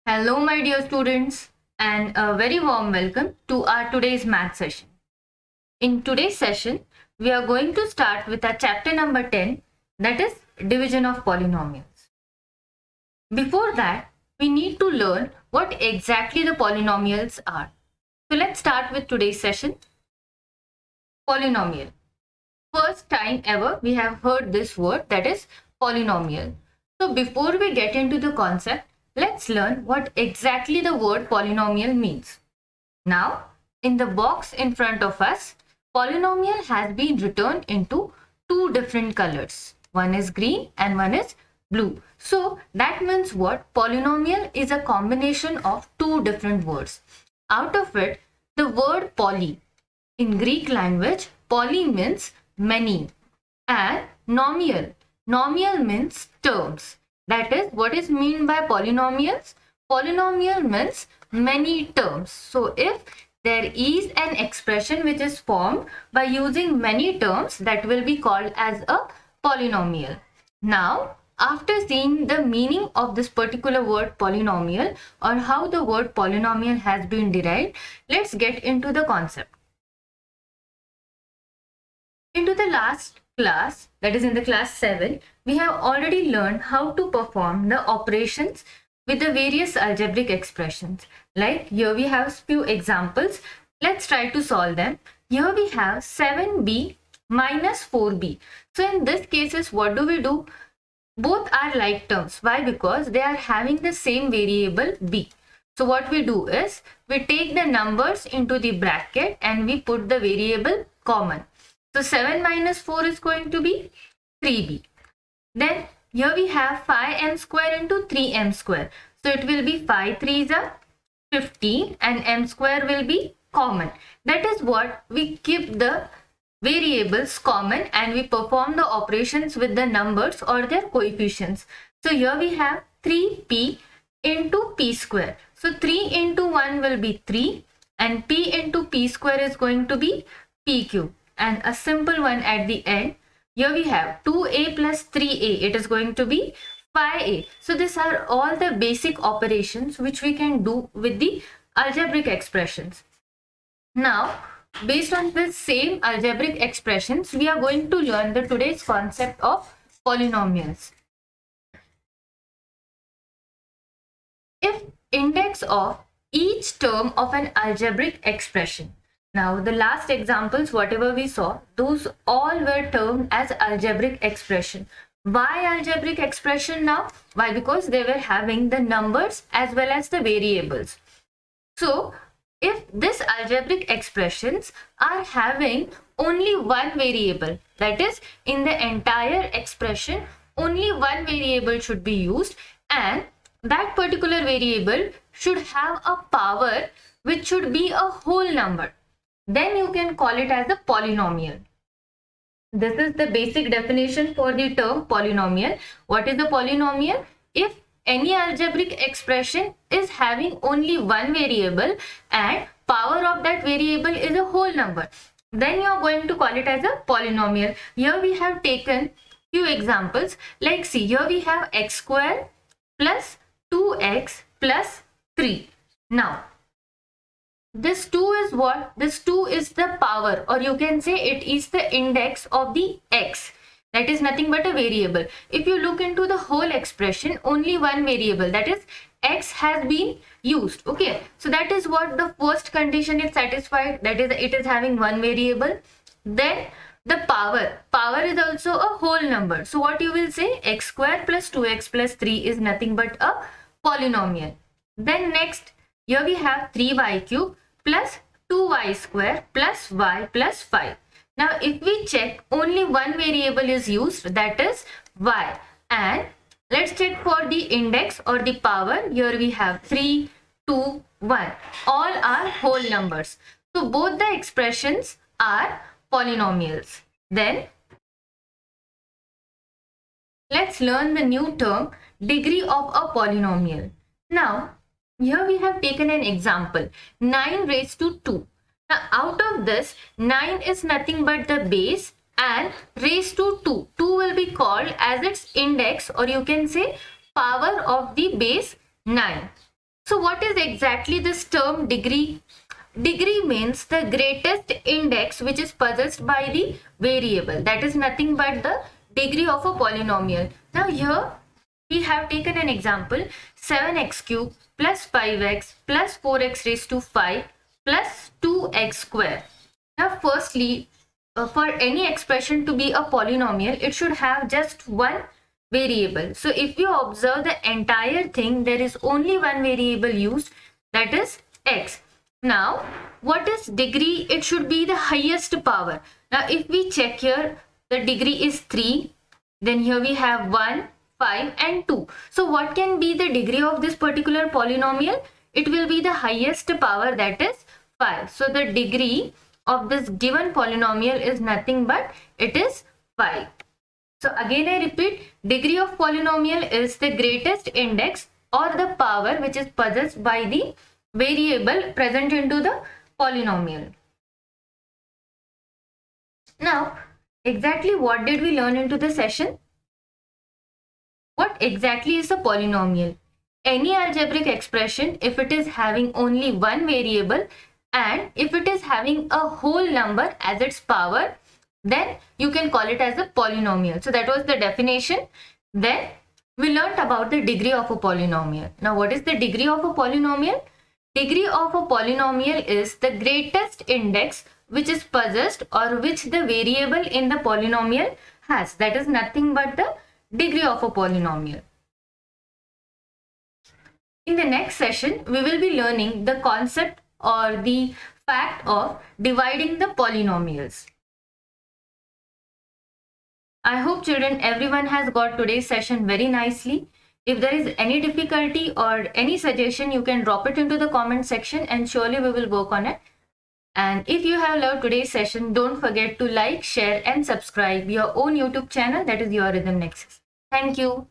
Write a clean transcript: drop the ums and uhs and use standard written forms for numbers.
Hello, my dear students, and a very warm welcome to our today's math session. In today's session, we are going to start with our chapter number 10, that is division of polynomials. Before that, we need to learn what exactly the polynomials are. So let's start with today's session. Polynomial. First time ever we have heard this word, that is polynomial. So before we get into the concept, let's learn what exactly the word polynomial means. Now, in the box in front of us, polynomial has been written into two different colors. One is green and one is blue. So that means what? Polynomial is a combination of two different words. Out of it, the word poly. In Greek language, poly means many and nomial. Nomial means terms. That is what is meant by polynomials. Polynomial means many terms. So if there is an expression which is formed by using many terms, that will be called as a polynomial. Now, after seeing the meaning of this particular word polynomial or how the word polynomial has been derived, let's get into the concept. Into the last class, that is in the class 7, we have already learned how to perform the operations with the various algebraic expressions. Like here we have few examples. Let's try to solve them. Here we have 7b minus 4b. So in this cases, what do? Both are like terms. Why? Because they are having the same variable b. So what we do is we take the numbers into the bracket and we put the variable common. So 7 minus 4 is going to be 3b. Then here we have 5m square into 3m square. So it will be 5 3s are 15 and m square will be common. That is what we keep the variables common and we perform the operations with the numbers or their coefficients. So here we have 3p into p square. So 3 into 1 will be 3 and p into p square is going to be p cube. And a simple one at the end. Here we have 2a plus 3a. It is going to be 5a. So these are all the basic operations which we can do with the algebraic expressions. Now, based on the same algebraic expressions, we are going to learn the today's concept of polynomials. If index of each term of an algebraic expression. Now, the last examples, whatever we saw, those all were termed as algebraic expression. Why algebraic expression now? Why? Because they were having the numbers as well as the variables. So, if this algebraic expressions are having only one variable, that is in the entire expression, only one variable should be used and that particular variable should have a power which should be a whole number. Then you can call it as a polynomial. This is the basic definition for the term polynomial. What is a polynomial? If any algebraic expression is having only one variable and power of that variable is a whole number, then you are going to call it as a polynomial. Here we have taken few examples. Like see, here we have x square plus 2x plus 3. Now, this 2 is what? This 2 is the power, or you can say it is the index of the x. That is nothing but a variable. If you look into the whole expression, only one variable, that is x, has been used. Okay, so that is what the first condition is satisfied, that is it is having one variable. Then the power is also a whole number. So what you will say, x square plus 2x plus 3 is nothing but a polynomial. Then next, here we have 3y cube plus 2y square plus y plus 5. Now if we check, only one variable is used, that is y, and let's check for the index or the power. Here we have 3, 2, 1. All are whole numbers. So both the expressions are polynomials. Then let's learn the new term, degree of a polynomial. Now here we have taken an example, 9 raised to 2. Now out of this, 9 is nothing but the base and raised to 2. 2 will be called as its index, or you can say power of the base 9. So what is exactly this term degree? Degree means the greatest index which is possessed by the variable. That is nothing but the degree of a polynomial. Now here we have taken an example, 7x cube plus 5x plus 4x raised to 5 plus 2x square. Now firstly, for any expression to be a polynomial, it should have just one variable. So if you observe the entire thing, there is only one variable used, that is x. Now what is degree? It should be the highest power. Now if we check here, the degree is 3, then here we have 1, 5 and 2. So what can be the degree of this particular polynomial? It will be the highest power, that is 5. So the degree of this given polynomial is nothing but it is 5. So again I repeat, degree of polynomial is the greatest index or the power which is possessed by the variable present into the polynomial. Now exactly what did we learn into the session? What exactly is a polynomial? Any algebraic expression if it is having only one variable and if it is having a whole number as its power, then you can call it as a polynomial. So that was the definition. Then we learnt about the degree of a polynomial. Now what is the degree of a polynomial? Degree of a polynomial is the greatest index which is possessed or which the variable in the polynomial has. That is nothing but the degree of a polynomial. In the next session, we will be learning the concept or the fact of dividing the polynomials. I hope children, everyone has got today's session very nicely. If there is any difficulty or any suggestion, you can drop it into the comment section and surely we will work on it. And if you have loved today's session, don't forget to like, share and subscribe your own YouTube channel, that is Your Rhythm Nexus. Thank you.